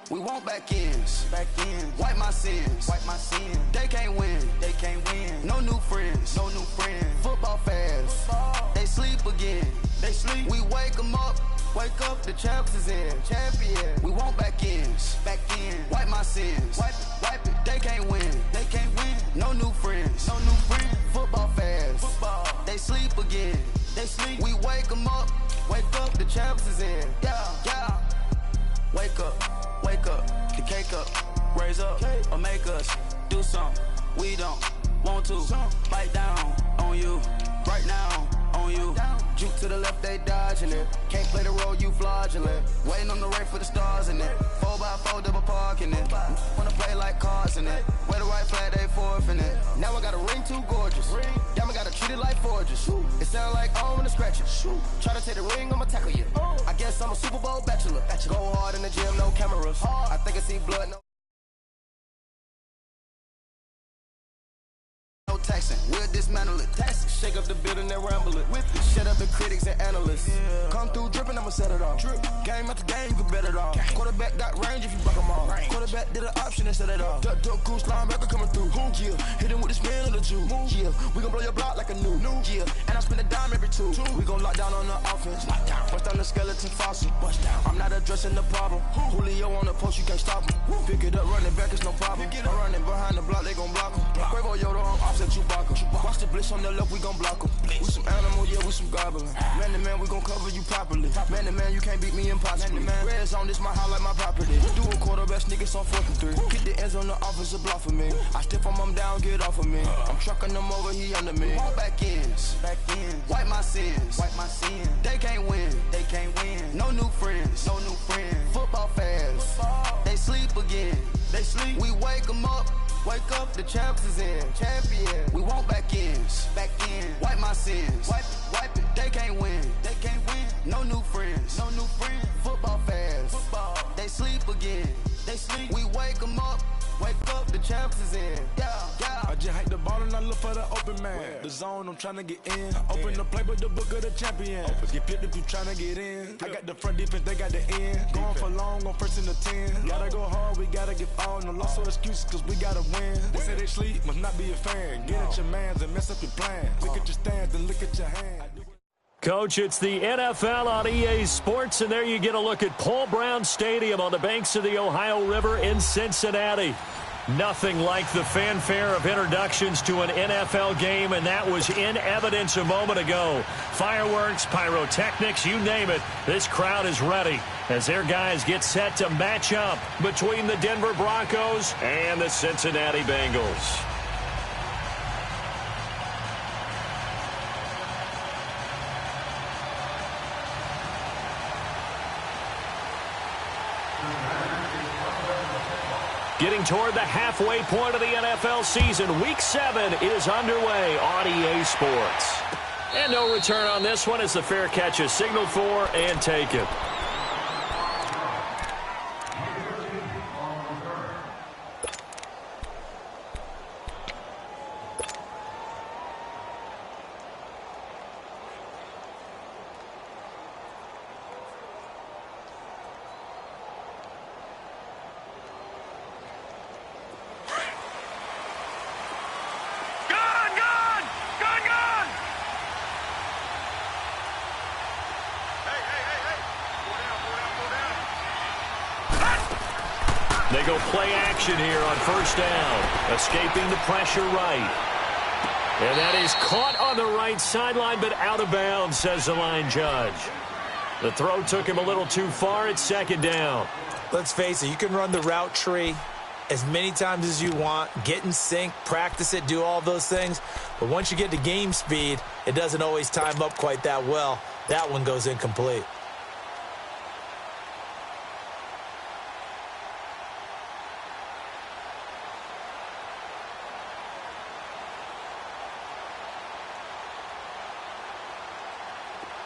We want back ends. Wipe my sins. They can't win. No new friends. Football fast. They sleep again. We wake them up. The champs is in. We want back ends. Wipe my sins. Wipe it. They can't win. No new friends. Football fast. They sleep again. We wake them up. The champs is in. Yeah. Wake up. The cake up. Raise up or make us do something we don't want to. Bite down on you right now. On you. Juke to the left, they dodging it. Can't play the role, you fraudulent. Waiting on the right for the stars in it. 4x4 double parking it. Wanna play like cars in it. Wear the right flag, they forfeiting it. Now I got a ring too gorgeous. Damn, I gotta treat it like forges. It sound like I wanna scratch it. Try to take the ring, I'ma tackle you. I guess I'm a Super Bowl bachelor. Go hard in the gym, no cameras. I think I see blood, no taxing, we'll dismantle it. Shake up the building and ramble it. Shut up the critics and analysts. Come through dripping, I'ma set it off. Game after game, you can bet it off. Quarterback got range if you buck them off. Quarterback did an option and set it off. Duck, goose, linebacker coming through. Yeah, hit him with the spin of the Jew. Yeah, we gon' blow your block like a new. Yeah, and I spend a dime every two. We gon' lock down on the offense. Bust down the skeleton fossil. I'm not addressing the problem. Julio on the post, you can't stop him. Pick it up, running back, it's no problem. I'm running behind the block, they gon' block him. Quavo Yoda on offset, Chewbacca. Watch the blitz on the left, we gon' block him. We some animal, yeah, we some goblin. Man to man, we gon' cover you properly. Man to man, you can't beat me impossibly. Red zone, this my house like my property. Do a quarterback, niggas on 4th and 3. Get the ends on the offensive block for me. I stiff him down, get off of me. I'm trucking them over, he under me. All back ends. Wipe my sins. They can't win. No new friends. Football fast. They sleep again. We wake them up. The champs is in. We want back ends. Wipe my sins. Wipe it. They can't win. No new friends. Football fast. They sleep again. We wake them up. The champs is in. Yeah. I just hike the ball and I look for the open man. The zone, I'm trying to get in. Open the play with the book of the champion. Get flipped if you trying to get in. I got the front defense, they got the end. Going for long on 1st and the 10. Gotta go hard, we gotta get all. No loss or excuses, cause we gotta win. They say they sleep, must not be a fan. Get at your mans and mess up your plans. Look at your stands and look at your hands. Coach, it's the NFL on EA Sports, and there you get a look at Paul Brown Stadium on the banks of the Ohio River in Cincinnati. Nothing like the fanfare of introductions to an NFL game, and that was in evidence a moment ago. Fireworks, pyrotechnics, you name it. This crowd is ready as their guys get set to match up between the Denver Broncos and the Cincinnati Bengals. Getting toward the halfway point of the NFL season, Week 7 is underway on EA Sports. And no return on this one as the fair catch is signaled for and taken. They go play action here on 1st down, escaping the pressure right. And that is caught on the right sideline, but out of bounds, says the line judge. The throw took him a little too far at 2nd down. Let's face it, you can run the route tree as many times as you want, get in sync, practice it, do all those things. But once you get to game speed, it doesn't always time up quite that well. That one goes incomplete.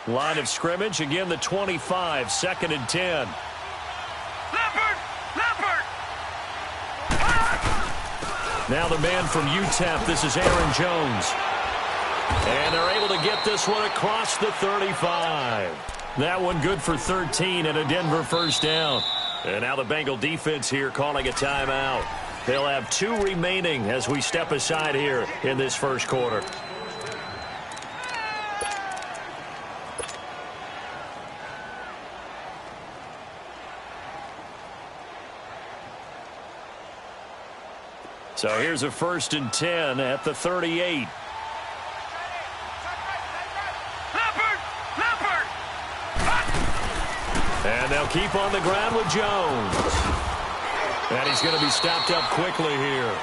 Line of scrimmage, again the 25, 2nd and 10. Leopard! Now the man from UTEP, this is Aaron Jones. And they're able to get this one across the 35. That one good for 13 and a Denver 1st down. And now the Bengal defense here calling a timeout. They'll have 2 remaining as we step aside here in this first quarter. So here's a 1st and 10 at the 38. And they'll keep on the ground with Jones. And he's going to be stopped up quickly here.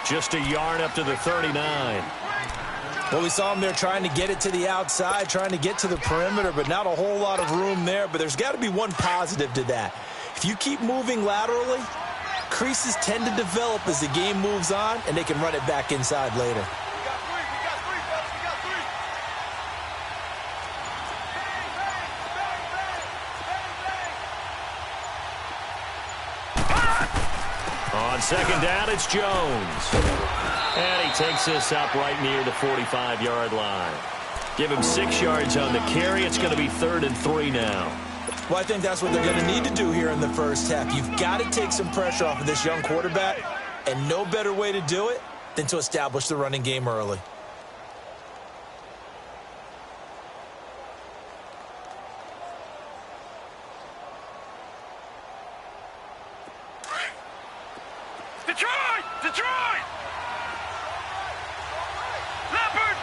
Just a yard up to the 39. Well, we saw him there trying to get it to the outside, trying to get to the perimeter, but not a whole lot of room there. But there's got to be one positive to that. If you keep moving laterally, creases tend to develop as the game moves on, and they can run it back inside later. On second down, it's Jones. And he takes this up right near the 45-yard line. Give him 6 yards on the carry. It's going to be 3rd and 3 now. Well, I think that's what they're going to need to do here in the first half. You've got to take some pressure off of this young quarterback, and no better way to do it than to establish the running game early. Detroit! Detroit! Leopard!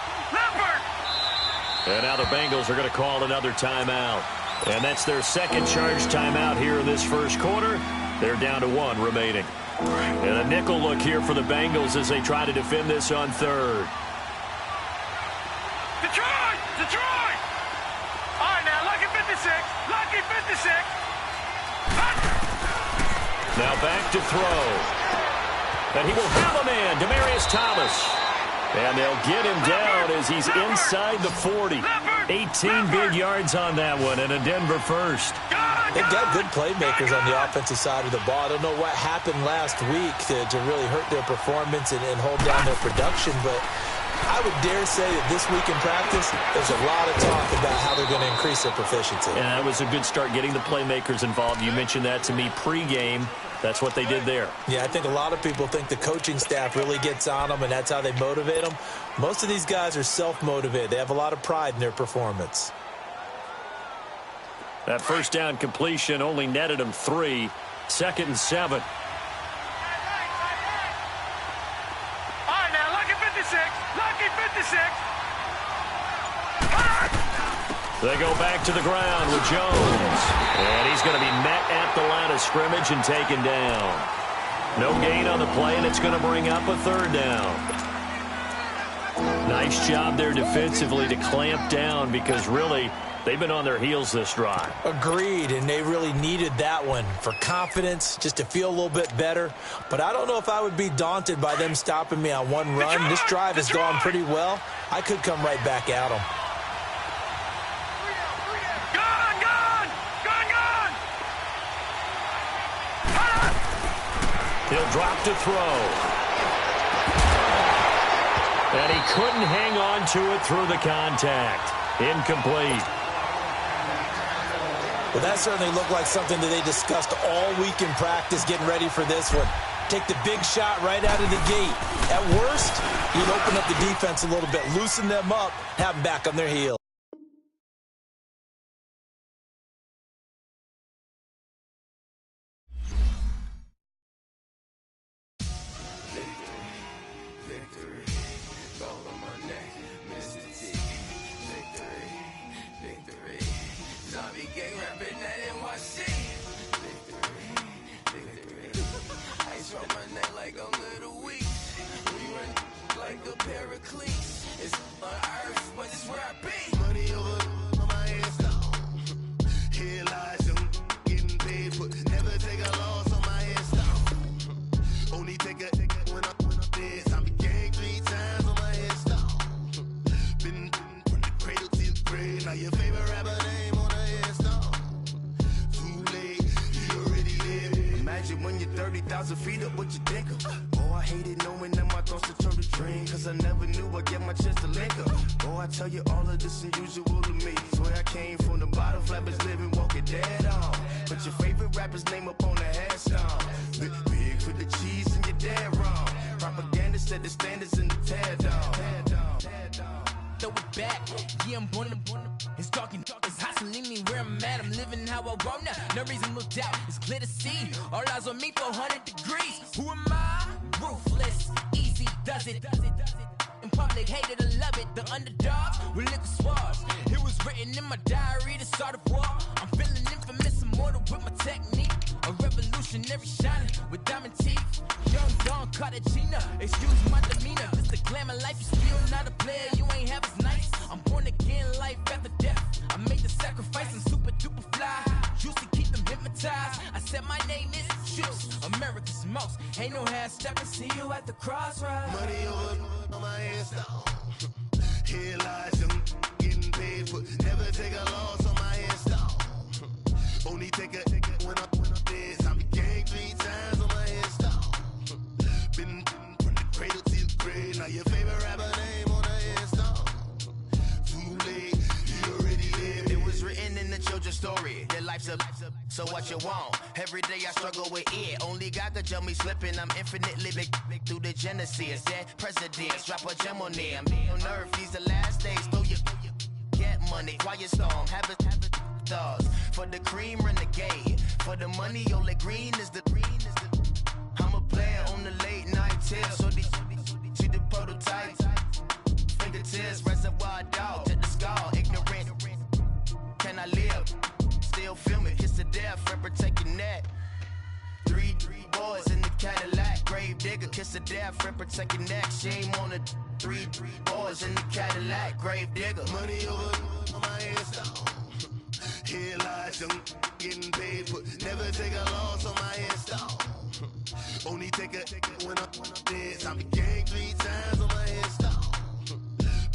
And now the Bengals are going to call another timeout. And that's their second charge timeout here in this first quarter. They're down to 1 remaining. And a nickel look here for the Bengals as they try to defend this on 3rd. Detroit! Detroit! All right, now, lucky 56. Lucky 56. Now back to throw. And he will have a man, Demaryius Thomas. And they'll get him down as he's inside the 40. 18 big yards on that one, and a Denver first. They've got good playmakers on the offensive side of the ball. I don't know what happened last week to really hurt their performance and hold down their production, but I would dare say that this week in practice, there's a lot of talk about how they're going to increase their proficiency. And that was a good start getting the playmakers involved. You mentioned that to me pregame. That's what they did there. Yeah, I think a lot of people think the coaching staff really gets on them, and that's how they motivate them. Most of these guys are self-motivated. They have a lot of pride in their performance. That first down completion only netted them 3. 2nd and 7. All right, now, lucky 56. Lucky 56. They go back to the ground with Jones. And he's going to be met at the line of scrimmage and taken down. No gain on the play, and it's going to bring up a 3rd down. Nice job there defensively to clamp down because really they've been on their heels this drive. Agreed, and they really needed that one for confidence, just to feel a little bit better. But I don't know if I would be daunted by them stopping me on one run. This drive has gone pretty well. I could come right back at them. He'll drop to throw. And he couldn't hang on to it through the contact. Incomplete. Well, that certainly looked like something that they discussed all week in practice, getting ready for this one. Take the big shot right out of the gate. At worst, you'd open up the defense a little bit, loosen them up, have them back on their heels. When you're 30,000 feet up, what you think of? Oh, I hated knowing that my thoughts would turn to dream, cause I never knew I'd get my chance to link up. Oh, I tell you all of this unusual to me. Swear I came from the bottom, flappers living, walking dead on. Put your favorite rapper's name up on the set the standards in the tear down. Throw it back, yeah, I'm born to. It's dark and it's hot, so leave me where I'm at. I'm living how I want now. No reason to look doubt. It's clear to see. All eyes on me, 400 degrees. Who am I? Ruthless, easy, does it. In public, hated or love it. The underdogs with liquor swabs. It was written in my diary to start a war. I'm feeling infamous, immortal with my technique. A revolutionary shining with diamond teeth. Young Don Cartagena, excuse my demeanor. This the glamour life, you still not a player. You ain't half as nice. I'm born again, life after death. I made the sacrifice, I'm super duper fly. Used to keep them hypnotized. I said my name is Juice, America's most. Ain't no half stepping, see you at the crossroads. Money over on my hands down. Here lies young getting paid for. Never take a loss on my hands down. Only take a when I'm dead. I be gang 3 times on my hands down. Been from the cradle to the grave. Now your favorite rapper name on the hands down. Too late, you already lived. It was written in the children's story. Their life's a so what you want? Every day I struggle with it. Only God could tell me slipping. I'm infinitely big through the genesis. Dead presidents, drop a gem on them. On earth, these the last days. Throw your get money, quiet storm. Have a thoughts for the cream renegade. For the money, Ole Green is the. I'm a player on the late night tip. So these see the prototype. Fingertips, reservoir dog to the skull. Ignorant. Can I live? Still film it, kiss to death, friend protect your neck. Three boys in the Cadillac, grave digger, kiss to death, friend protect your neck. Shame on the three boys in the Cadillac, grave digger. Money over on my hands down. Here lies young getting paid for. Never take a loss on my hands down. Only take a when I'm dead. I be gang 3 times on my hands down.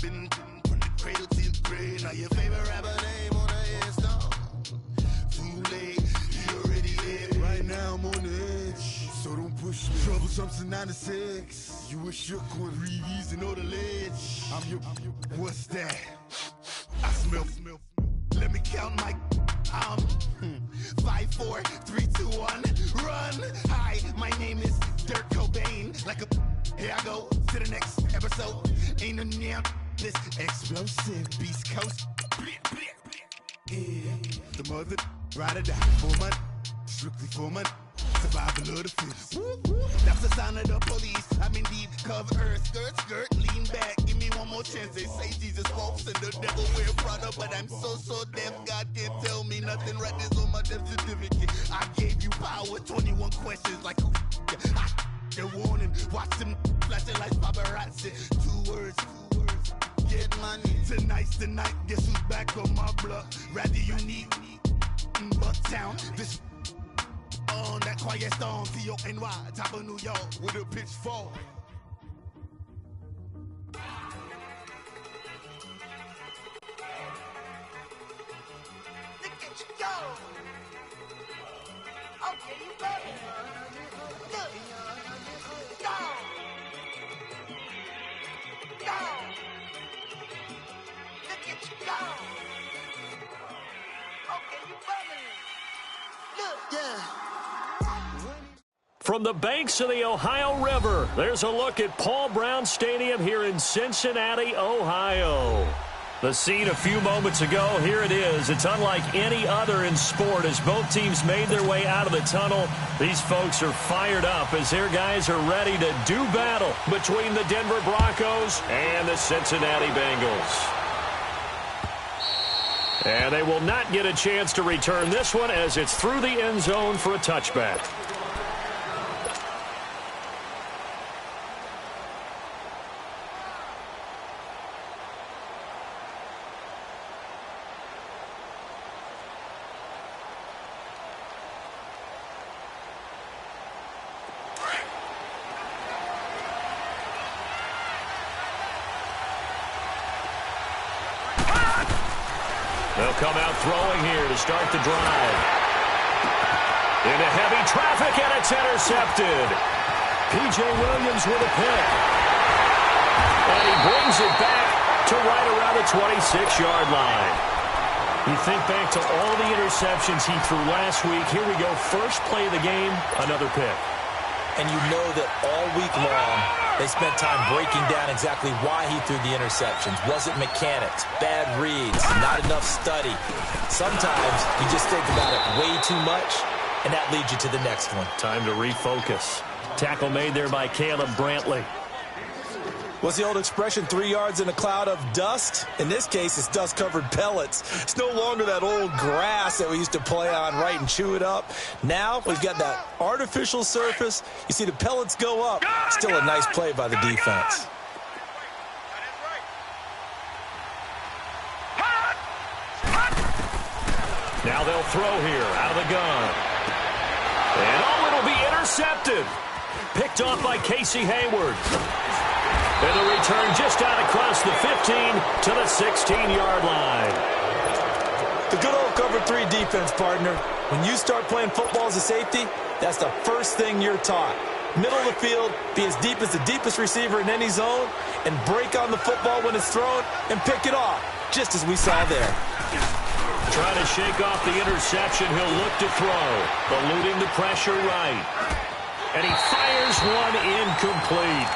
Been from the cradle to the grave. Now your favorite rapper name on the hands down. Too late, you already lived. Right now I'm on the edge, so don't push me. Troublesome to 96. You were shook with Reeves and all the ledge. I'm your, what's that? I smell. Let me count my 5, 4, 3, 2, 1, run. Hi, my name is Dirk Cobain. Like a here I go to the next episode. Ain't no damn this explosive Beast Coast. Yeah, the mother ride or die for money, strictly for money. Survival of the fittest. That's the sign of the police. I'm indeed cover earth, skirt, lean back. Give me one more chance. They say Jesus walks and the devil wear Prada, but I'm so deaf. God can't tell me nothing. Right this on my death certificate. I gave you power. 21 questions like who? They're warning. Watch them flashing like paparazzi. 2 words. Get money. Tonight's the night. Guess who's back on my block? Rather unique. Bucktown. This. On that quiet storm, T-O-N-Y, top of New York, with a pitchfork. Look at you go. Okay, you better. Look. Go. Look at you go. Okay, you better. Look. Yeah. From the banks of the Ohio River, there's a look at Paul Brown Stadium here in Cincinnati, Ohio. The scene a few moments ago, here it is. It's unlike any other in sport as both teams made their way out of the tunnel. These folks are fired up as their guys are ready to do battle between the Denver Broncos and the Cincinnati Bengals. And they will not get a chance to return this one as it's through the end zone for a touchback. They'll come out throwing here to start the drive. Into heavy traffic, and it's intercepted. P.J. Williams with a pick. And he brings it back to right around the 26-yard line. You think back to all the interceptions he threw last week. Here we go. First play of the game, another pick. And you know that all week long, They spent time breaking down exactly why he threw the interceptions. Was it mechanics, bad reads, not enough study? Sometimes you just think about it way too much, and that leads you to the next one. Time to refocus. Tackle made there by Caleb Brantley. What's the old expression, 3 yards in a cloud of dust? In this case, it's dust-covered pellets. It's no longer that old grass that we used to play on, right, and chew it up. Now we've got that artificial surface. You see the pellets go up. Still a nice play by the defense. Now they'll throw here out of the gun. And it'll be intercepted. Picked off by Casey Hayward. And the return just out across the 15 to the 16-yard line. The good old cover 3 defense, partner. When you start playing football as a safety, that's the first thing you're taught. Middle of the field, be as deep as the deepest receiver in any zone, and break on the football when it's thrown and pick it off, just as we saw there. Trying to shake off the interception, he'll look to throw. Eluding the pressure right. And he fires one incomplete.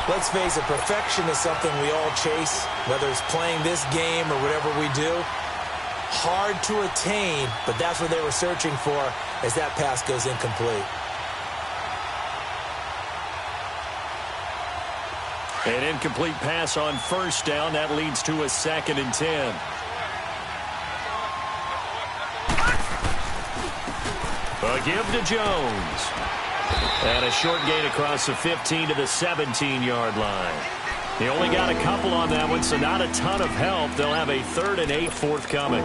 Let's face it, perfection is something we all chase, whether it's playing this game or whatever we do. Hard to attain, but that's what they were searching for as that pass goes incomplete. An incomplete pass on first down. That leads to a 2nd and 10. A give to Jones. And a short gain across the 15 to the 17-yard line. He only got a couple on that one, so not a ton of help. They'll have a 3rd and 8 forthcoming.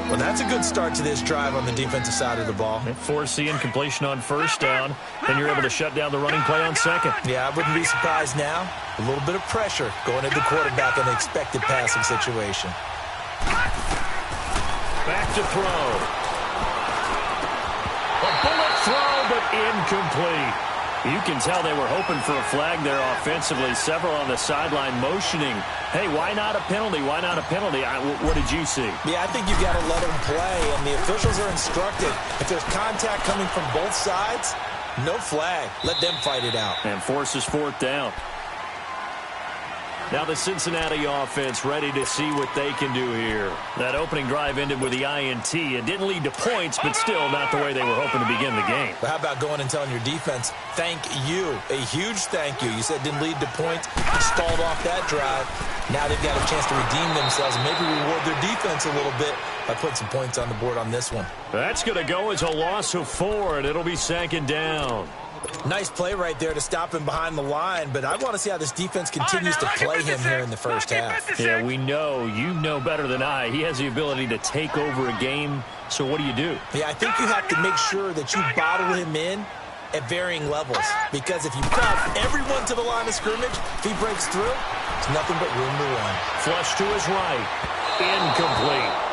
Well, that's a good start to this drive on the defensive side of the ball. Force the incompletion on first down, then you're able to shut down the running play on 2nd. Yeah, I wouldn't be surprised now. A little bit of pressure going at the quarterback in an expected passing situation. Back to throw. A bullet throw, but incomplete. You can tell they were hoping for a flag there offensively. Several on the sideline motioning, hey, why not a penalty? Why not a penalty? What did you see? Yeah, I think you got to let them play, and the officials are instructed. If there's contact coming from both sides, no flag. Let them fight it out. And forces 4th down. Now the Cincinnati offense ready to see what they can do here. That opening drive ended with the INT. It didn't lead to points, but still not the way they were hoping to begin the game. But how about going and telling your defense, thank you, a huge thank you. You said it didn't lead to points, stalled off that drive. Now they've got a chance to redeem themselves and maybe reward their defense a little bit by putting some points on the board on this one. That's going to go as a loss of 4, and it'll be 2nd down. Nice play right there to stop him behind the line, but I want to see how this defense continues to play him here in the first half. Yeah, we know. You know better than I. He has the ability to take over a game, so what do you do? Yeah, I think you have to make sure that you bottle him in at varying levels, because if you crowd everyone to the line of scrimmage, if he breaks through, it's nothing but room to run. Flush to his right. Incomplete.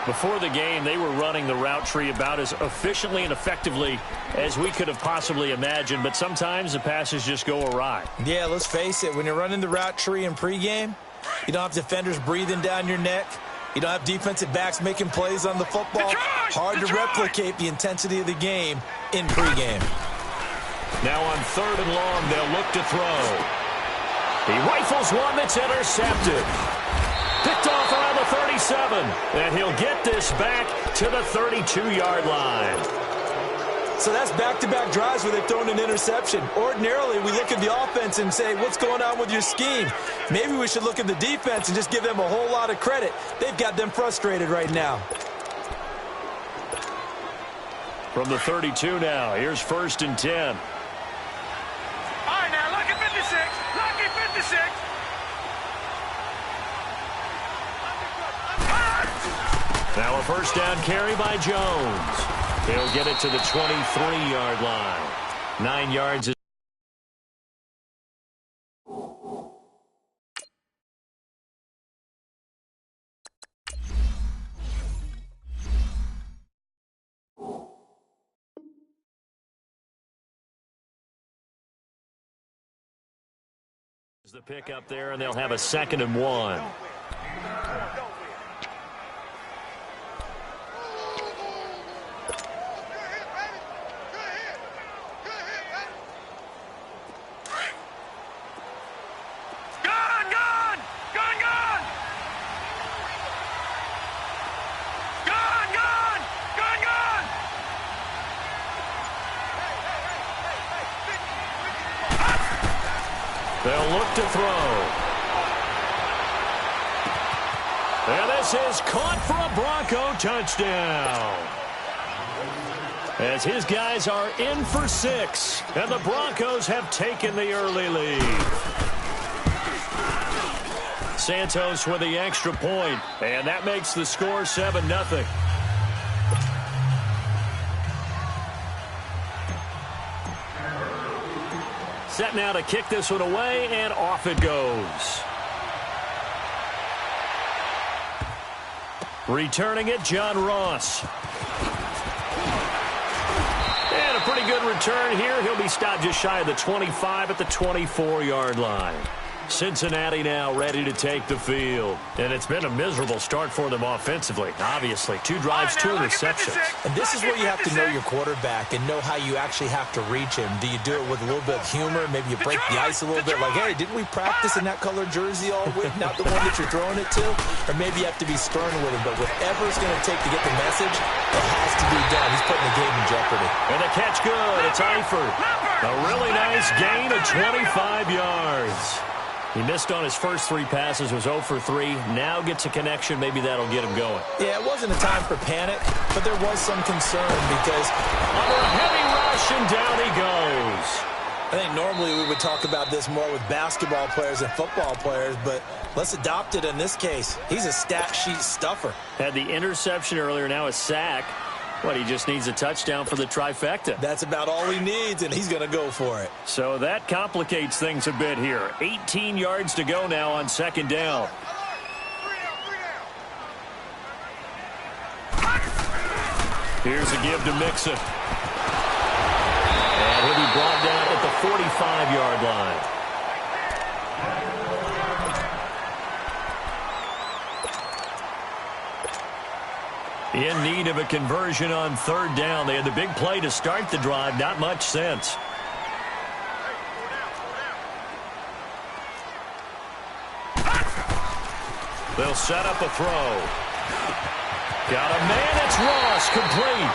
Before the game, they were running the route tree about as efficiently and effectively as we could have possibly imagined, but sometimes the passes just go awry. Yeah, let's face it. When you're running the route tree in pregame, you don't have defenders breathing down your neck. You don't have defensive backs making plays on the football. Hard to replicate the intensity of the game in pregame. Now on 3rd and long, they'll look to throw. He rifles one that's intercepted. Picked off around the 37, and he'll get this back to the 32-yard line. So that's back-to-back drives where they've thrown an interception. Ordinarily, we look at the offense and say, what's going on with your scheme? Maybe we should look at the defense and just give them a whole lot of credit. They've got them frustrated right now. From the 32 now, here's 1st and 10. All right, now, lucky 56. Lucky 56. Now a 1st down carry by Jones. He'll get it to the 23-yard line. 9 yards. The pick up there, and they'll have a 2nd and 1. They'll look to throw. And this is caught for a Bronco touchdown. As his guys are in for 6, and the Broncos have taken the early lead. Santos with the extra point, and that makes the score 7-0. Set now to kick this one away, and off it goes. Returning it, John Ross. And a pretty good return here. He'll be stopped just shy of the 25 at the 24-yard line. Cincinnati now ready to take the field. And it's been a miserable start for them offensively, obviously. 2 drives, 2 interceptions. And this is where you have to know your quarterback and know how you actually have to reach him. Do you do it with a little bit of humor? Maybe you break the ice a little bit like, hey, didn't we practice in that colored jersey all week? Not the one that you're throwing it to? Or maybe you have to be stern with him. But whatever it's going to take to get the message, it has to be done. He's putting the game in jeopardy. And the catch good. It's Eifert. A really nice gain of 25 yards. He missed on his first 3 passes, was 0 for 3. Now gets a connection. Maybe that'll get him going. Yeah, it wasn't a time for panic, but there was some concern because under a heavy rush, and down he goes. I think normally we would talk about this more with basketball players and football players, but let's adopt it in this case. He's a stat sheet stuffer. Had the interception earlier, now a sack. What, he just needs a touchdown for the trifecta. That's about all he needs, and he's going to go for it. So that complicates things a bit here. 18 yards to go now on 2nd down. Here's a give to Mixon. And he'll be brought down at the 45-yard line. In need of a conversion on 3rd down. They had the big play to start the drive. Not much sense. They'll set up a throw. Got a man. It's Ross. Complete.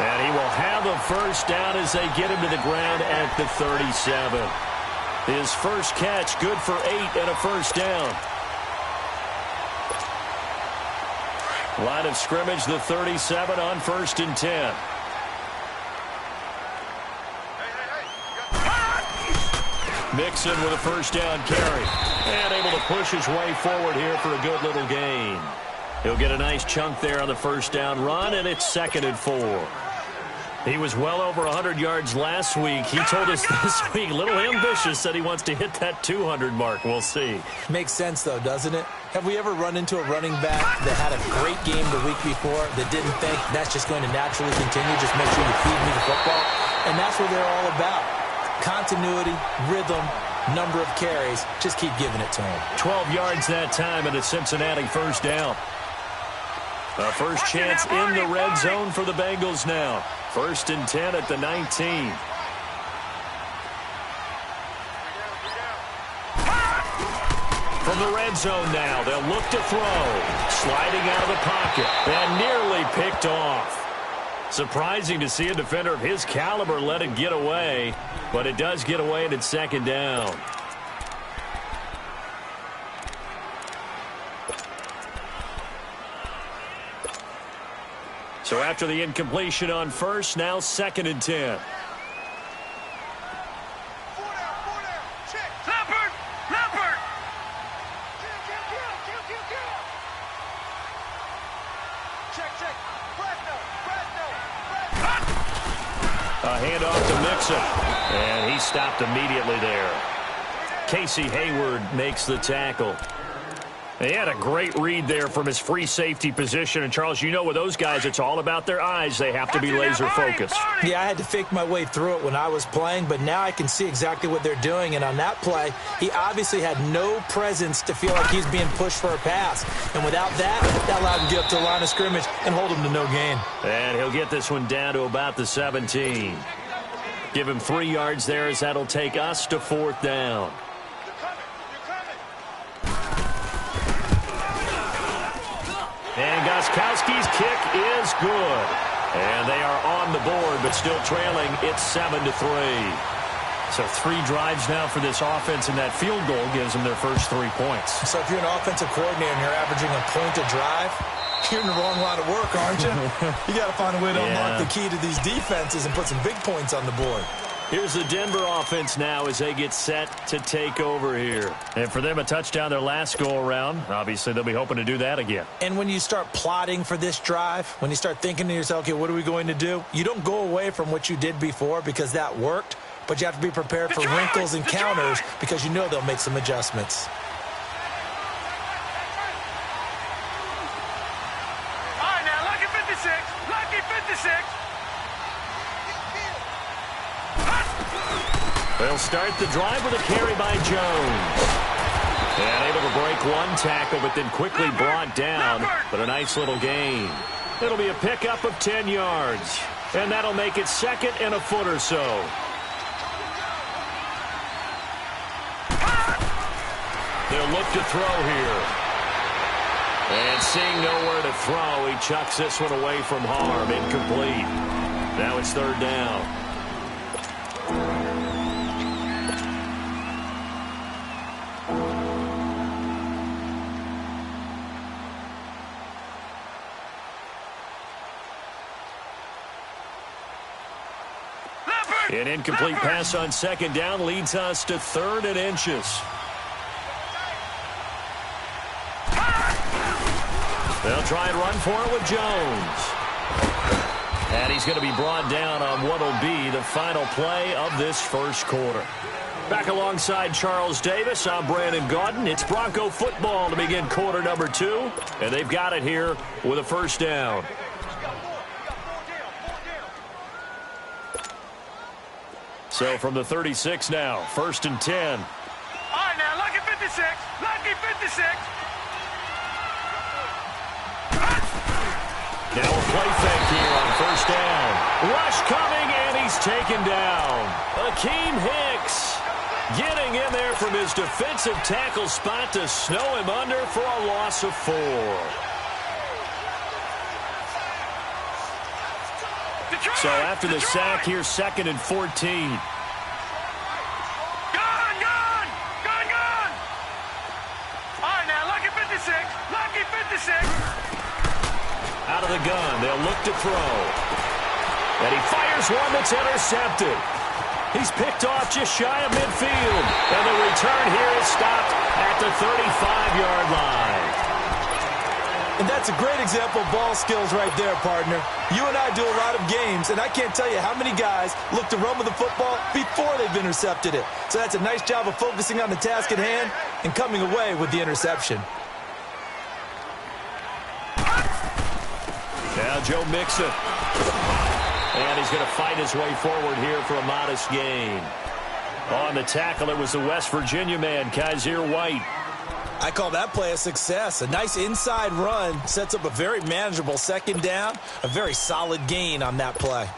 And he will have the first down as they get him to the ground at the 37. His first catch good for 8 and a first down. Line of scrimmage, the 37 on 1st and 10. Mixon with a first down carry. And able to push his way forward here for a good little gain. He'll get a nice chunk there on the first down run, and it's 2nd and 4. He was well over 100 yards last week. He told us this week, a little ambitious, said he wants to hit that 200 mark. We'll see. Makes sense, though, doesn't it? Have we ever run into a running back that had a great game the week before that didn't think that's just going to naturally continue? Just make sure you feed me the football. And that's what they're all about. Continuity, rhythm, number of carries. Just keep giving it to him. 12 yards that time, and a Cincinnati first down. A first chance in the red zone for the Bengals now. 1st and 10 at the 19. From the red zone now, they'll look to throw. Sliding out of the pocket and nearly picked off. Surprising to see a defender of his caliber let it get away, but it does get away and it's 2nd down. So after the incompletion on 1st, now 2nd and 10. A handoff to Mixon, and he stopped immediately there. Casey Hayward makes the tackle. He had a great read there from his free safety position. And, Charles, you know with those guys, it's all about their eyes. They have to be laser-focused. Yeah, I had to fake my way through it when I was playing, but now I can see exactly what they're doing. And on that play, he obviously had no presence to feel like he's being pushed for a pass. And without that, that allowed him to get up to the line of scrimmage and hold him to no gain. And he'll get this one down to about the 17. Give him 3 yards there as that'll take us to 4th down. And Gostkowski's kick is good. And they are on the board, but still trailing. It's 7-3. So 3 drives now for this offense, and that field goal gives them their first 3 points. So if you're an offensive coordinator and you're averaging a point a drive, you're in the wrong line of work, aren't you? You got to find a way to unlock the key to these defenses and put some big points on the board. Here's the Denver offense now as they get set to take over here. And for them, a touchdown their last go-around. Obviously, they'll be hoping to do that again. And when you start plotting for this drive, when you start thinking to yourself, okay, what are we going to do? You don't go away from what you did before because that worked, but you have to be prepared for wrinkles and counters because you know they'll make some adjustments. All right, now, lucky 56. Lucky 56. They'll start the drive with a carry by Jones. And able to break 1 tackle, but then quickly brought down. But a nice little gain. It'll be a pickup of 10 yards. And that'll make it 2nd and a foot or so. They'll look to throw here. And seeing nowhere to throw, he chucks this one away from harm. Incomplete. Now it's 3rd down. An incomplete pass on 2nd down leads us to 3rd and inches. They'll try and run for it with Jones. And he's going to be brought down on what will be the final play of this first quarter. Back alongside Charles Davis, I'm Brandon Gaudin. It's Bronco football to begin quarter number 2. And they've got it here with a 1st down. So from the 36 now, 1st and 10. All right, now, lucky 56. Lucky 56. Now a play fake here on 1st down. Rush coming, and he's taken down. Akeem Hicks getting in there from his defensive tackle spot to snow him under for a loss of 4. So after the sack, here's 2nd and 14. Gone! All right, now, lucky 56. Lucky 56. Out of the gun, they'll look to throw. And he fires one that's intercepted. He's picked off just shy of midfield. And the return here is stopped at the 35-yard line. And that's a great example of ball skills right there, partner. You and I do a lot of games, and I can't tell you how many guys look to run with the football before they've intercepted it. So that's a nice job of focusing on the task at hand and coming away with the interception. Now Joe Mixon. And he's going to fight his way forward here for a modest gain. On the tackle, it was the West Virginia man, Kaiser White. I call that play a success. A nice inside run sets up a very manageable 2nd down. A very solid gain on that play.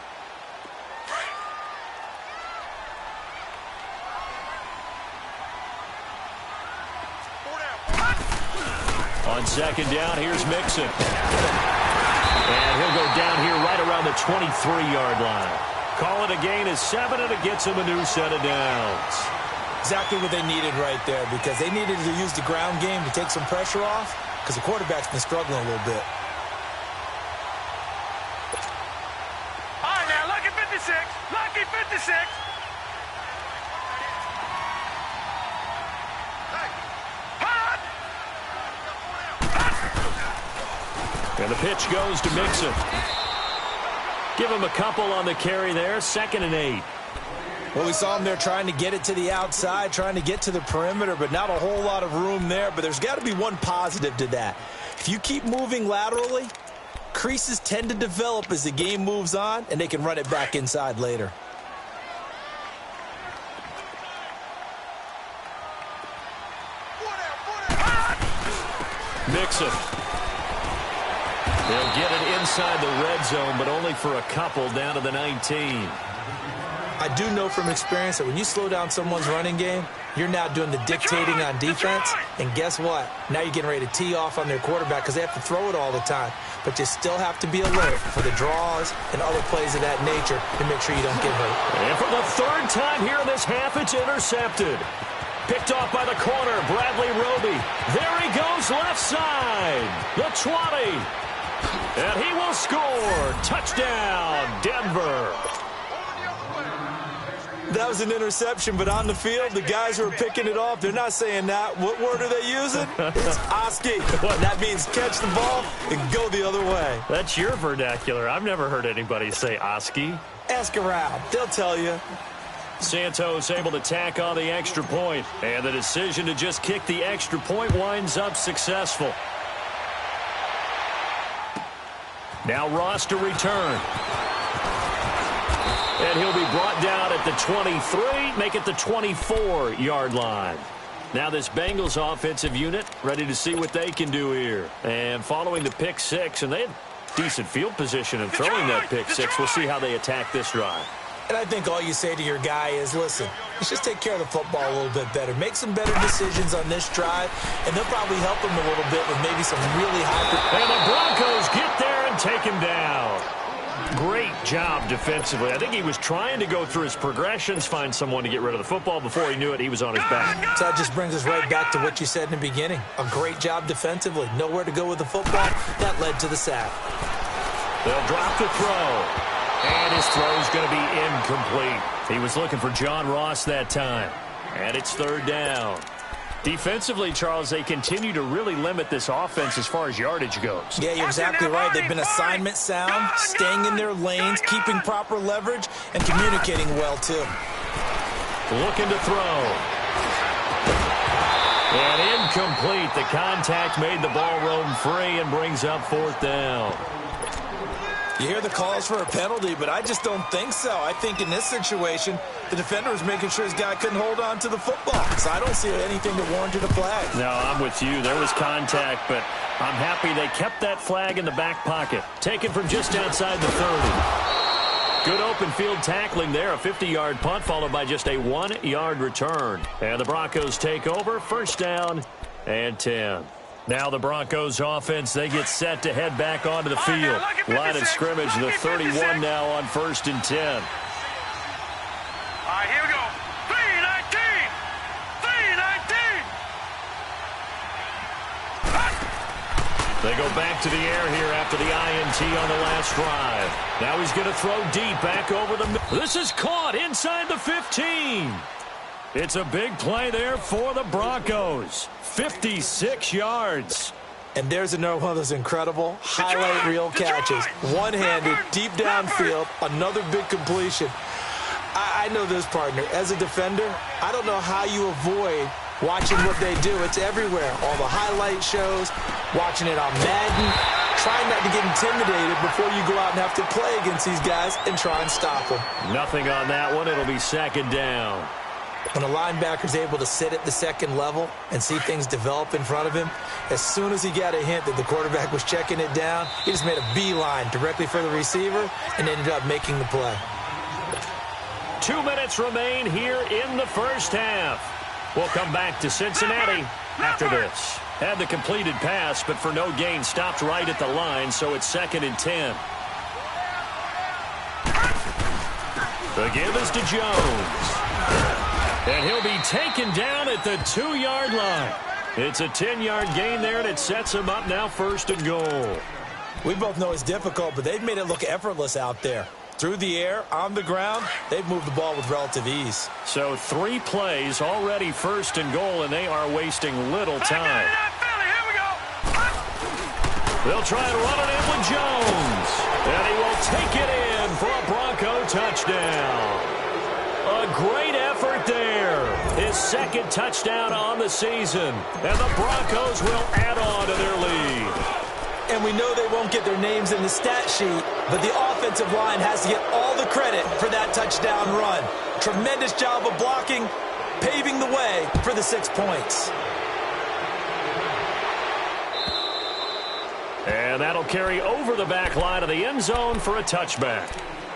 On 2nd down, here's Mixon. And he'll go down here right around the 23-yard line. Call it a gain of 7, and it gets him a new set of downs. Exactly what they needed right there, because they needed to use the ground game to take some pressure off, because the quarterback's been struggling a little bit. All right, now, lucky 56. Lucky 56. And the pitch goes to Mixon. Give him a couple on the carry there. 2nd and 8. Well, we saw him there trying to get it to the outside, trying to get to the perimeter, but not a whole lot of room there. But there's got to be one positive to that. If you keep moving laterally, creases tend to develop as the game moves on, and they can run it back inside later. Mixon. They'll get it inside the red zone, but only for a couple down to the 19. I do know from experience that when you slow down someone's running game, you're now doing the dictating on defense. And guess what? Now you're getting ready to tee off on their quarterback because they have to throw it all the time. But you still have to be alert for the draws and other plays of that nature to make sure you don't get hurt. And for the third time here in this half, it's intercepted. Picked off by the corner, Bradley Roby. There he goes, left side. The 20. And he will score. Touchdown, Denver. That was an interception, but on the field, the guys who are picking it off, they're not saying that. What word are they using? It's Oski. That means catch the ball and go the other way. That's your vernacular. I've never heard anybody say Oski. Ask around. They'll tell you. Santos able to tack on the extra point, and the decision to just kick the extra point winds up successful. Now Ross to return. And he'll be brought down at the 23, make it the 24-yard line. Now this Bengals offensive unit ready to see what they can do here. And following the pick six, and they had decent field position in throwing that pick six. We'll see how they attack this drive. And I think all you say to your guy is, listen, let's just take care of the football a little bit better. Make some better decisions on this drive, and they'll probably help him a little bit with maybe some really high... And the Broncos get there and take him down. Great job defensively. I think he was trying to go through his progressions, find someone to get rid of the football. Before he knew it, he was on his back. So that just brings us right back to what you said in the beginning. A great job defensively. Nowhere to go with the football. That led to the sack. They'll drop the throw. And his throw is going to be incomplete. He was looking for John Ross that time. And it's third down. Defensively, Charles, they continue to really limit this offense as far as yardage goes. Yeah, you're exactly right. They've been assignment sound, staying in their lanes, keeping proper leverage, and communicating well, too. Looking to throw. And incomplete. The contact made the ball roam free and brings up fourth down. You hear the calls for a penalty, but I just don't think so. I think in this situation, the defender was making sure his guy couldn't hold on to the football. So I don't see anything that warranted a flag. No, I'm with you. There was contact, but I'm happy they kept that flag in the back pocket. Taken from just outside the 30. Good open field tackling there. A 50-yard punt followed by just a 1-yard return. And the Broncos take over. First down and 10. Now the Broncos offense, they get set to head back onto the field. Line of scrimmage, the 31 now on 1st and 10. All right, here we go. 3-19. 3-19. They go back to the air here after the INT on the last drive. Now he's going to throw deep back over the middle. This is caught inside the 15. It's a big play there for the Broncos. 56 yards. And there's another one of those incredible highlight reel catches. One-handed, deep downfield, another big completion. I know this, partner. As a defender, I don't know how you avoid watching what they do. It's everywhere. All the highlight shows, watching it on Madden, trying not to get intimidated before you go out and have to play against these guys and try and stop them. Nothing on that one. It'll be second down. When a linebacker's able to sit at the second level and see things develop in front of him, as soon as he got a hint that the quarterback was checking it down, he just made a beeline directly for the receiver and ended up making the play. 2 minutes remain here in the first half. We'll come back to Cincinnati after this. Had the completed pass, but for no gain, stopped right at the line, so it's 2nd and 10. The give is to Jones. And he'll be taken down at the 2-yard line. It's a 10-yard gain there, and it sets him up now 1st and goal. We both know it's difficult, but they've made it look effortless out there. Through the air, on the ground, they've moved the ball with relative ease. So 3 plays, already 1st and goal, and they are wasting little time. They'll try and run it in with Jones. And he will take it in for a Bronco touchdown. A great effort there. His 2nd touchdown on the season. And the Broncos will add on to their lead. And we know they won't get their names in the stat sheet, but the offensive line has to get all the credit for that touchdown run. Tremendous job of blocking, paving the way for the 6 points. And that'll carry over the back line of the end zone for a touchback.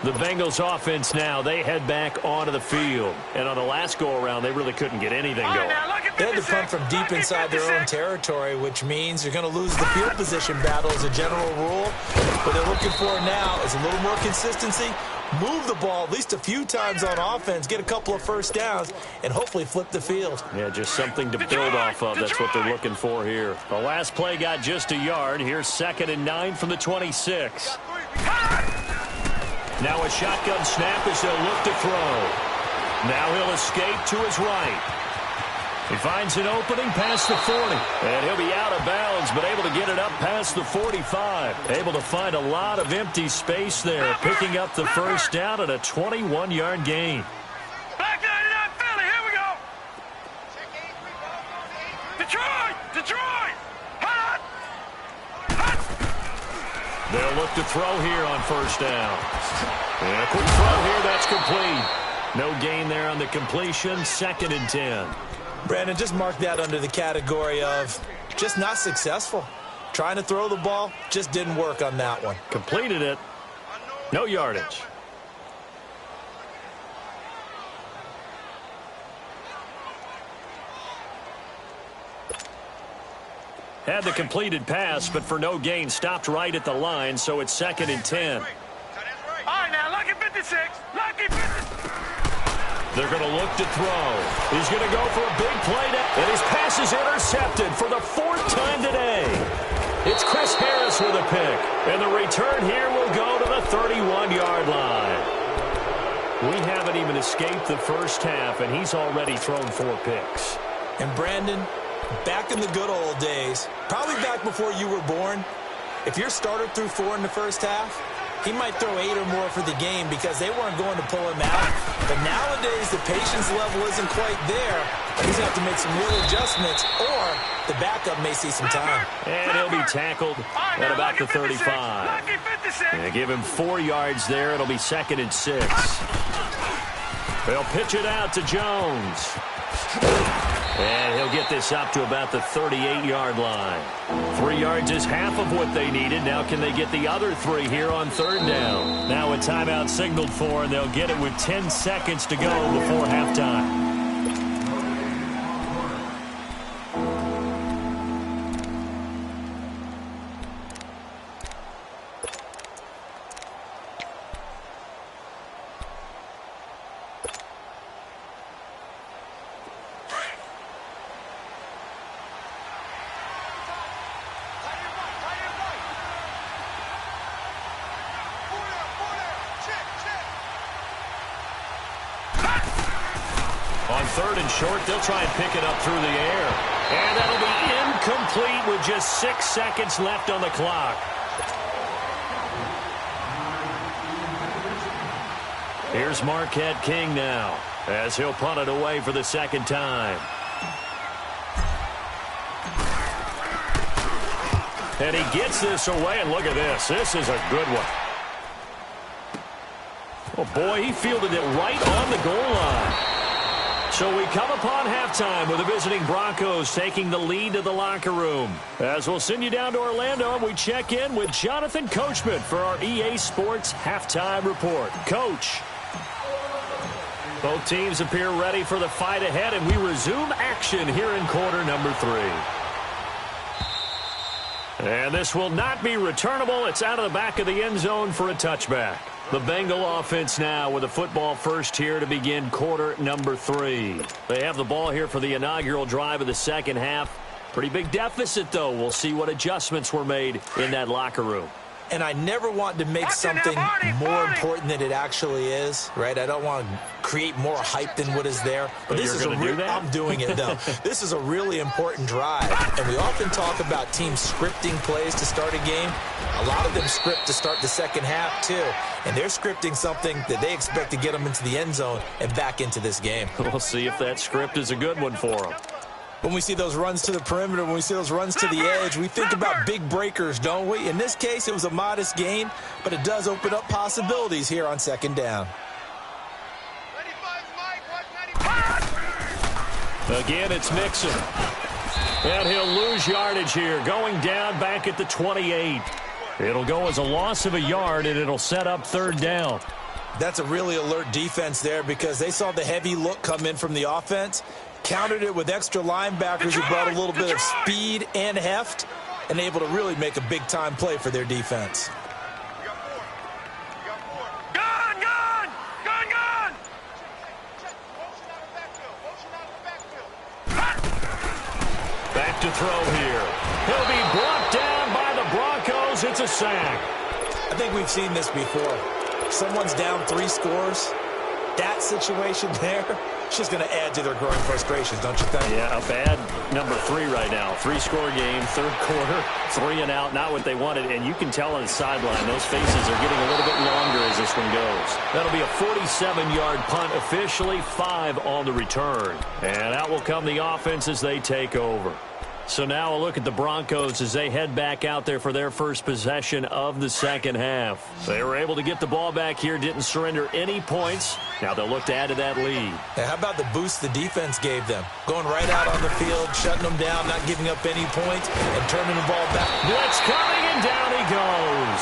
The Bengals offense now, they head back onto the field. And on the last go-around, they really couldn't get anything going. They had to punt from deep inside their own territory, which means you're going to lose the field position battle as a general rule. What they're looking for now is a little more consistency, move the ball at least a few times on offense, get a couple of first downs, and hopefully flip the field. Yeah, just something to build off of. That's what they're looking for here. The last play got just a yard. Here's 2nd and 9 from the 26. Now a shotgun snap as they'll look to throw. Now he'll escape to his right. He finds an opening past the 40. And he'll be out of bounds, but able to get it up past the 45. Able to find a lot of empty space there, picking up the first down at a 21-yard gain. Back 99 Philly, here we go. Detroit! Detroit! Hot! Hot! They'll look to throw here on first down. And a quick throw here, that's complete. No gain there on the completion, 2nd and 10. Brandon, just mark that under the category of just not successful. Trying to throw the ball, just didn't work on that one. Completed it. No yardage. Had the completed pass, but for no gain, stopped right at the line, so it's 2nd and 10. All right, now, lucky 56. Lucky 56. They're going to look to throw. He's going to go for a big play now, and his pass is intercepted for the 4th time today. It's Chris Harris with a pick, and the return here will go to the 31-yard line. We haven't even escaped the first half, and he's already thrown 4 picks. And Brandon, back in the good old days, probably back before you were born, if your starter threw 4 in the first half, he might throw 8 or more for the game because they weren't going to pull him out. But nowadays, the patience level isn't quite there. He's going to have to make some real adjustments, or the backup may see some time. And he'll be tackled at about the 35. And give him 4 yards there. It'll be 2nd and 6. They'll pitch it out to Jones. And he'll get this up to about the 38-yard line. 3 yards is half of what they needed. Now can they get the other 3 here on 3rd down? Now a timeout signaled for, and they'll get it with 10 seconds to go before halftime. On 3rd and short, they'll try and pick it up through the air. And that'll be incomplete with just 6 seconds left on the clock. Here's Marquette King now, as he'll punt it away for the 2nd time. And he gets this away, and look at this. This is a good one. Oh, boy, he fielded it right on the goal line. So we come upon halftime with the visiting Broncos taking the lead to the locker room. As we'll send you down to Orlando, and we check in with Jonathan Coachman for our EA Sports Halftime Report. Coach. Both teams appear ready for the fight ahead, and we resume action here in quarter number 3. And this will not be returnable. It's out of the back of the end zone for a touchback. The Bengal offense now with a football first here to begin quarter number 3. They have the ball here for the inaugural drive of the 2nd half. Pretty big deficit, though. We'll see what adjustments were made in that locker room. And I never want to make something more important than it actually is, right? I don't want to create more hype than what is there. But this is I'm doing it, though. This is a really important drive. And we often talk about teams scripting plays to start a game. A lot of them script to start the 2nd half, too. And they're scripting something that they expect to get them into the end zone and back into this game. We'll see if that script is a good one for them. When we see those runs to the perimeter, when we see those runs to the edge, we think about big breakers, don't we? In this case, it was a modest gain, but it does open up possibilities here on 2nd down. Again, it's Mixon. And he'll lose yardage here, going down back at the 28. It'll go as a loss of a yard, and it'll set up 3rd down. That's a really alert defense there because they saw the heavy look come in from the offense, countered it with extra linebackers who brought a little bit of speed and heft, and able to really make a big-time play for their defense. Back to throw here. He'll be brought down by the Broncos. It's a sack. I think we've seen this before. Someone's down 3 scores. That situation there, it's just going to add to their growing frustrations, don't you think? Yeah, a bad number 3 right now. 3-score game, third quarter, 3 and out, not what they wanted. And you can tell on the sideline, those faces are getting a little bit longer as this one goes. That'll be a 47-yard punt, officially 5 on the return. And out will come the offense as they take over. So now a look at the Broncos as they head back out there for their first possession of the second half. They were able to get the ball back here, didn't surrender any points. Now they'll look to add to that lead. Now, how about the boost the defense gave them? Going right out on the field, shutting them down, not giving up any points, and turning the ball back. Blitz coming, and down he goes.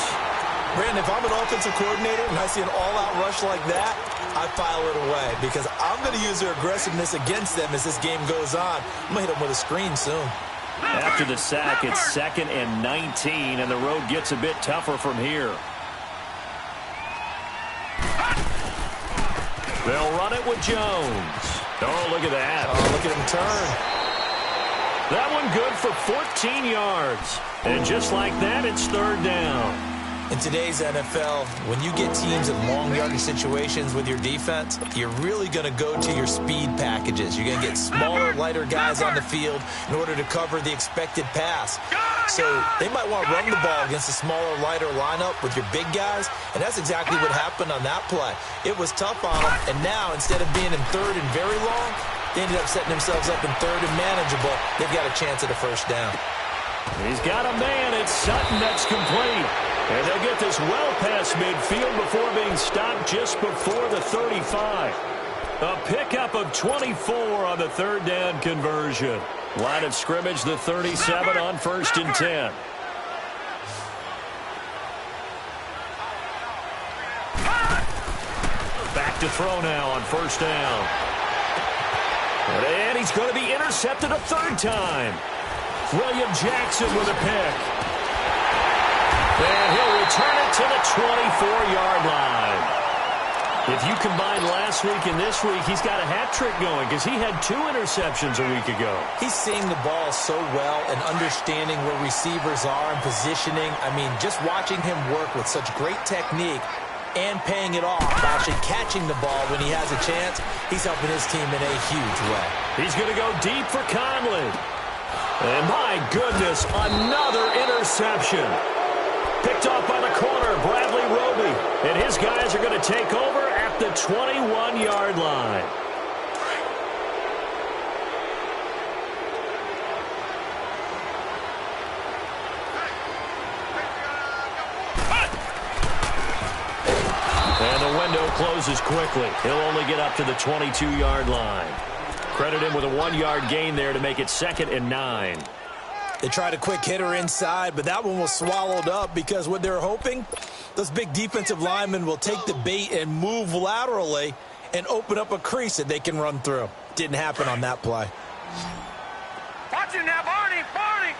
Brandon, if I'm an offensive coordinator and I see an all-out rush like that, I file it away because I'm going to use their aggressiveness against them as this game goes on. I'm going to hit them with a screen soon. After the sack, it's 2nd and 19, and the road gets a bit tougher from here. They'll run it with Jones. Oh, look at that. Oh, look at him turn. That one good for 14 yards. And just like that, it's 3rd down. In today's NFL, when you get teams in long yardage situations with your defense, you're really going to go to your speed packages. You're going to get smaller, lighter guys on the field in order to cover the expected pass. So they might want to run the ball against a smaller, lighter lineup with your big guys, and that's exactly what happened on that play. It was tough on them, and now instead of being in 3rd and very long, they ended up setting themselves up in 3rd and manageable. They've got a chance at a first down. He's got a man. It's Sutton that's complete. And they'll get this well past midfield before being stopped just before the 35. A pickup of 24 on the 3rd down conversion. Line of scrimmage, the 37 on 1st and 10. Back to throw now on 1st down. And he's going to be intercepted a 3rd time. William Jackson with a pick. And he'll return it to the 24-yard line. If you combine last week and this week, he's got a hat trick going because he had 2 interceptions a week ago. He's seeing the ball so well and understanding where receivers are and positioning. I mean, just watching him work with such great technique and paying it off by actually catching the ball when he has a chance, he's helping his team in a huge way. He's going to go deep for Conley. And my goodness, another interception. Picked off by the corner, Bradley Roby. And his guys are going to take over at the 21-yard line. And the window closes quickly. He'll only get up to the 22-yard line. Credit him with a 1-yard gain there to make it 2nd and 9. They tried a quick hitter inside, but that one was swallowed up because what they're hoping, those big defensive linemen will take the bait and move laterally and open up a crease that they can run through. Didn't happen on that play. Watch him now, Barney, Barney.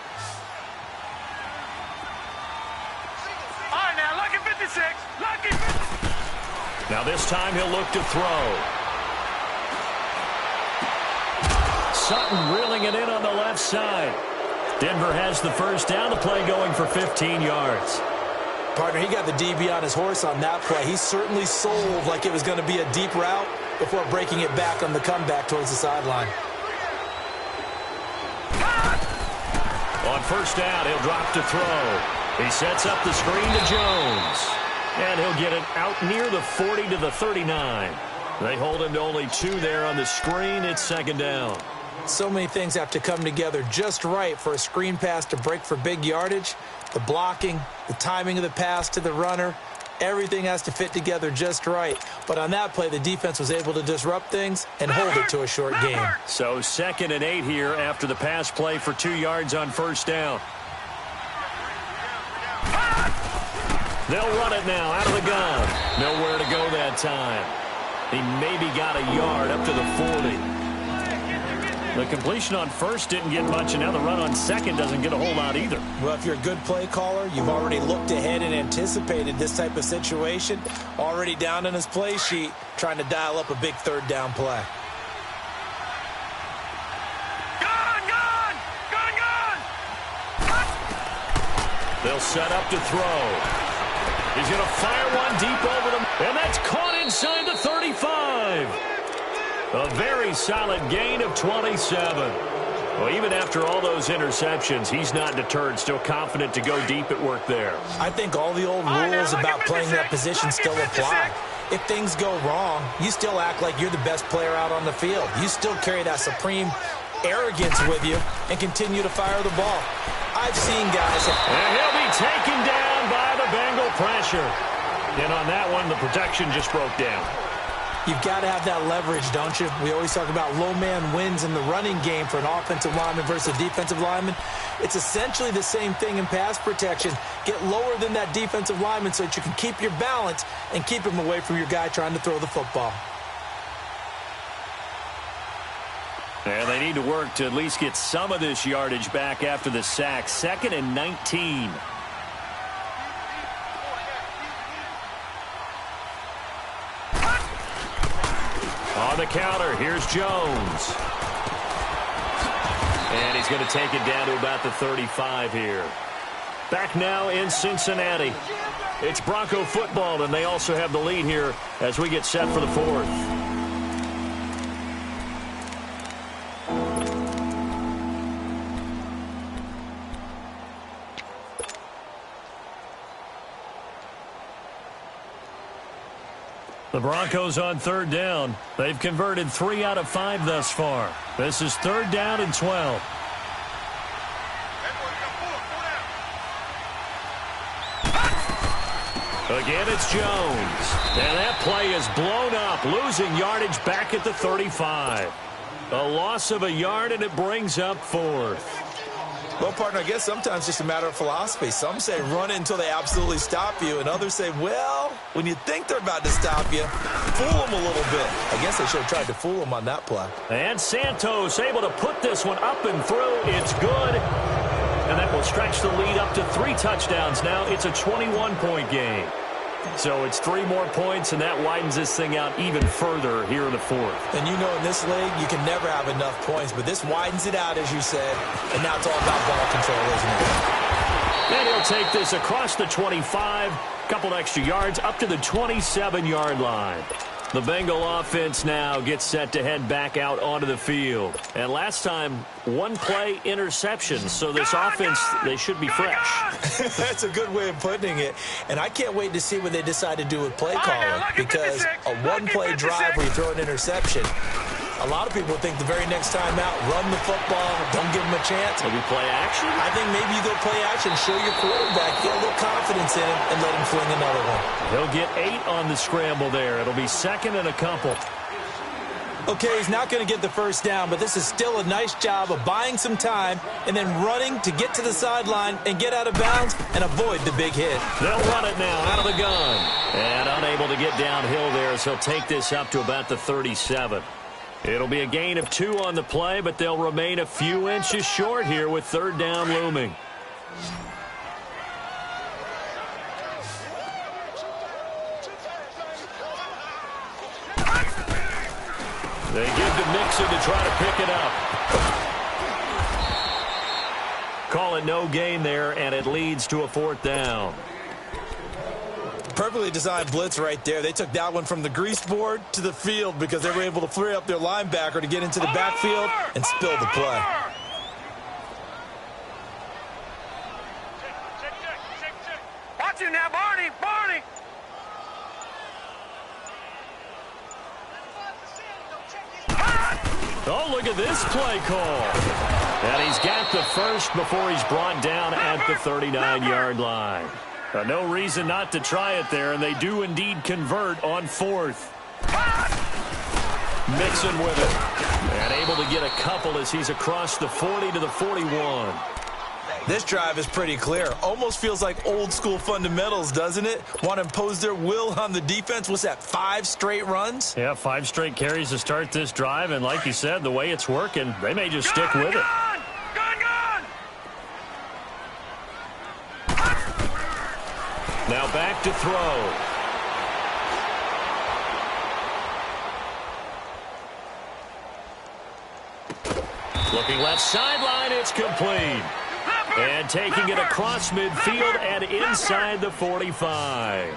All right, now, lucky 56, lucky 56. Now this time he'll look to throw. Sutton reeling it in on the left side. Denver has the first down, the play going for 15 yards. Partner, he got the DB on his horse on that play. He certainly sold like it was going to be a deep route before breaking it back on the comeback towards the sideline. On 1st down, he'll drop to throw. He sets up the screen to Jones. And he'll get it out near the 40 to the 39. They hold him to only 2 there on the screen. It's 2nd down. So many things have to come together just right for a screen pass to break for big yardage. The blocking, the timing of the pass to the runner, everything has to fit together just right. But on that play, the defense was able to disrupt things and hold it to a short game. So 2nd and 8 here after the pass play for 2 yards on 1st down. They'll run it now out of the gun. Nowhere to go that time. He maybe got a yard up to the 40. The completion on first didn't get much, and now the run on second doesn't get a whole lot either. Well, if you're a good play caller, you've already looked ahead and anticipated this type of situation. Already down in his play sheet, trying to dial up a big third down play. They'll set up to throw. He's going to fire one deep over them, and that's caught inside the 35. A very solid gain of 27. Well, even after all those interceptions, he's not deterred, still confident to go deep at work there. I think all the old rules about playing that position still apply. If things go wrong, you still act like you're the best player out on the field. You still carry that supreme arrogance with you and continue to fire the ball. I've seen guys... And he'll be taken down by the Bengal pressure. And on that one, the protection just broke down. You've got to have that leverage, don't you? We always talk about low man wins in the running game for an offensive lineman versus a defensive lineman. It's essentially the same thing in pass protection. Get lower than that defensive lineman so that you can keep your balance and keep him away from your guy trying to throw the football. And they need to work to at least get some of this yardage back after the sack. 2nd and 19. On the counter, here's Jones. And he's going to take it down to about the 35 here. Back now in Cincinnati. It's Bronco football, and they also have the lead here as we get set for the 4th. The Broncos on 3rd down. They've converted 3 out of 5 thus far. This is 3rd down and 12. Again, it's Jones. And that play is blown up, losing yardage back at the 35. A loss of a yard, and it brings up 4th. Well, partner, I guess sometimes it's just a matter of philosophy. Some say run it until they absolutely stop you, and others say, well, when you think they're about to stop you, fool them a little bit. I guess they should have tried to fool them on that play. And Santos able to put this one up and through. It's good. And that will stretch the lead up to 3 touchdowns now. It's a 21-point game. So it's 3 more points, and that widens this thing out even further here in the 4th. And you know in this league, you can never have enough points, but this widens it out, as you said, and now it's all about ball control, isn't it? And he'll take this across the 25, couple extra yards, up to the 27-yard line. The Bengal offense now gets set to head back out onto the field. And last time, 1 play interception. So this offense, they should be fresh. That's a good way of putting it. And I can't wait to see what they decide to do with play calling. Because a 1-play drive where you throw an interception, a lot of people think the very next time out, run the football, don't give them a chance. Maybe play action? I think maybe you go play action, show your quarterback, get a little confidence in him, and let him fling another one. He'll get 8 on the scramble there. It'll be 2nd and a couple. Okay, he's not going to get the first down, but this is still a nice job of buying some time and then running to get to the sideline and get out of bounds and avoid the big hit. They'll run it now out of the gun. And unable to get downhill there as he'll take this up to about the 37. It'll be a gain of 2 on the play, but they'll remain a few inches short here with 3rd down looming. They give to Mixon to try to pick it up. Call it no gain there, and it leads to a 4th down. Perfectly designed blitz right there. They took that one from the grease board to the field because they were able to free up their linebacker to get into the backfield and spill the play. Watch you now, Barney! Barney! Oh, look at this play call. And he's got the first before he's brought down at the 39-yard line. No reason not to try it there, and they do indeed convert on 4th. Mixon with it. And able to get a couple as he's across the 40 to the 41. This drive is pretty clear. Almost feels like old school fundamentals, doesn't it? Want to impose their will on the defense. What's that, 5 straight runs? Yeah, 5 straight carries to start this drive. And like you said, the way it's working, they may just stick with it. Now back to throw. Looking left sideline, it's complete. And taking it across midfield and inside the 45.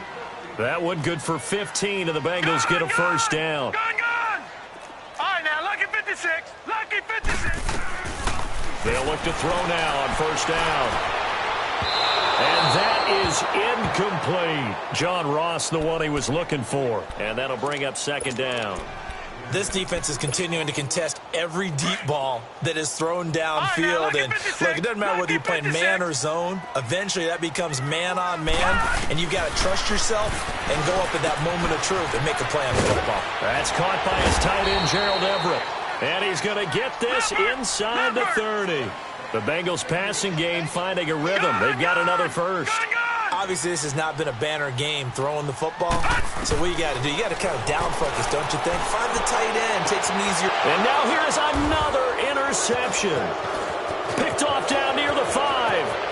That one good for 15, and the Bengals get a first down. All right, now, lucky 56. Lucky 56. They'll look to throw now on first down. And that is incomplete. John Ross, the one he was looking for. And that'll bring up second down. This defense is continuing to contest every deep ball that is thrown downfield. And look, it doesn't matter whether you're playing man or zone. Eventually, that becomes man on man. And you've got to trust yourself and go up at that moment of truth and make a play on football. That's caught by his tight end, Gerald Everett. And he's going to get this inside the 30. The Bengals passing game finding a rhythm. They've got another first. Obviously, this has not been a banner game throwing the football. So what you got to do, you got to kind of down focus, don't you think? Find the tight end, take some easier. And now here's another interception. Picked off down near the 5.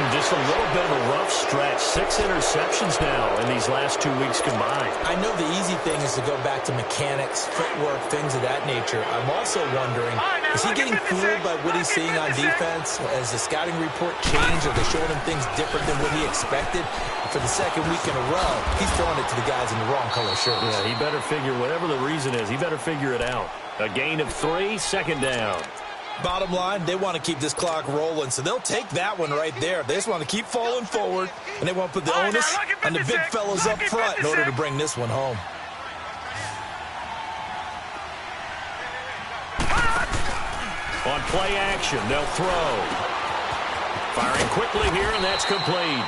Just a little bit of a rough stretch. 6 interceptions now in these last 2 weeks combined. I know the easy thing is to go back to mechanics, footwork, things of that nature. I'm also wondering, is he getting fooled by what he's seeing on defense? Has the scouting report changed? Are they showing him things different than what he expected? For the second week in a row, he's throwing it to the guys in the wrong color shirts. Yeah, he better figure, whatever the reason is, he better figure it out. A gain of 3, second down. Bottom line, they want to keep this clock rolling, so they'll take that one right there. They just want to keep falling forward, and they want to put the onus on the big fellas up front in order to bring this one home. On play action, they'll throw. Firing quickly here, and that's complete.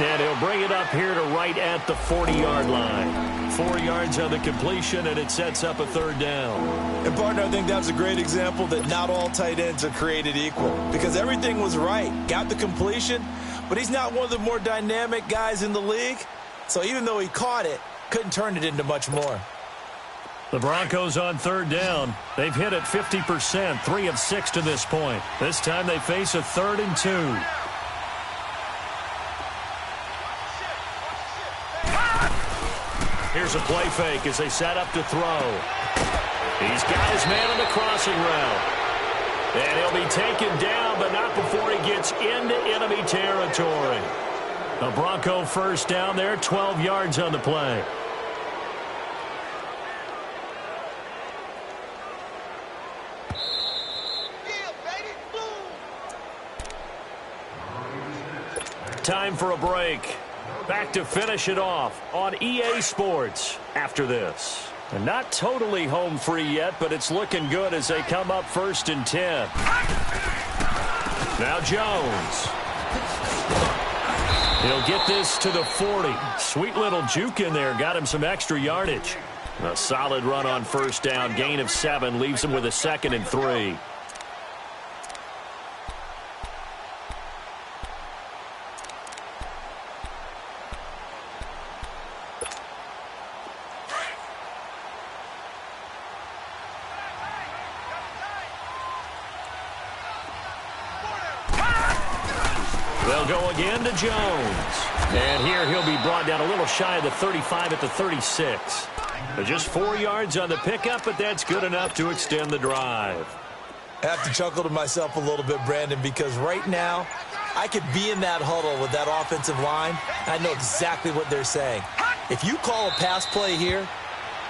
And he'll bring it up here to right at the 40-yard line. 4 yards on the completion, and it sets up a third down. And, partner, I think that's a great example that not all tight ends are created equal. Because everything was right. Got the completion, but he's not one of the more dynamic guys in the league. So even though he caught it, couldn't turn it into much more. The Broncos on third down. They've hit it 50%, 3 of 6 to this point. This time they face a 3rd and 2. Here's a play fake as they set up to throw. He's got his man on the crossing route. And he'll be taken down, but not before he gets into enemy territory. A Bronco first down there, 12 yards on the play. Time for a break. Back to finish it off on EA Sports after this. And not totally home free yet, but it's looking good as they come up 1st and 10. Now Jones. He'll get this to the 40. Sweet little juke in there. Got him some extra yardage. A solid run on first down. Gain of 7 leaves him with a 2nd and 3. They'll go again to Jones. And here he'll be brought down a little shy of the 35 at the 36. Just 4 yards on the pickup, but that's good enough to extend the drive. I have to chuckle to myself a little bit, Brandon, because right now I could be in that huddle with that offensive line. I know exactly what they're saying. If you call a pass play here,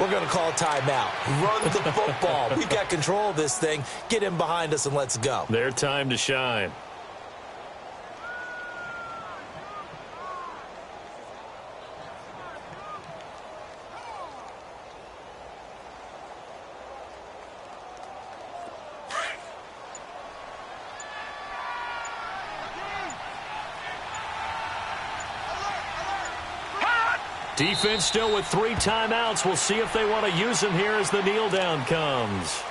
we're going to call a timeout. Run the football. We've got control of this thing. Get him behind us and let's go. Their time to shine. Defense still with 3 timeouts. We'll see if they want to use them here as the kneel down comes.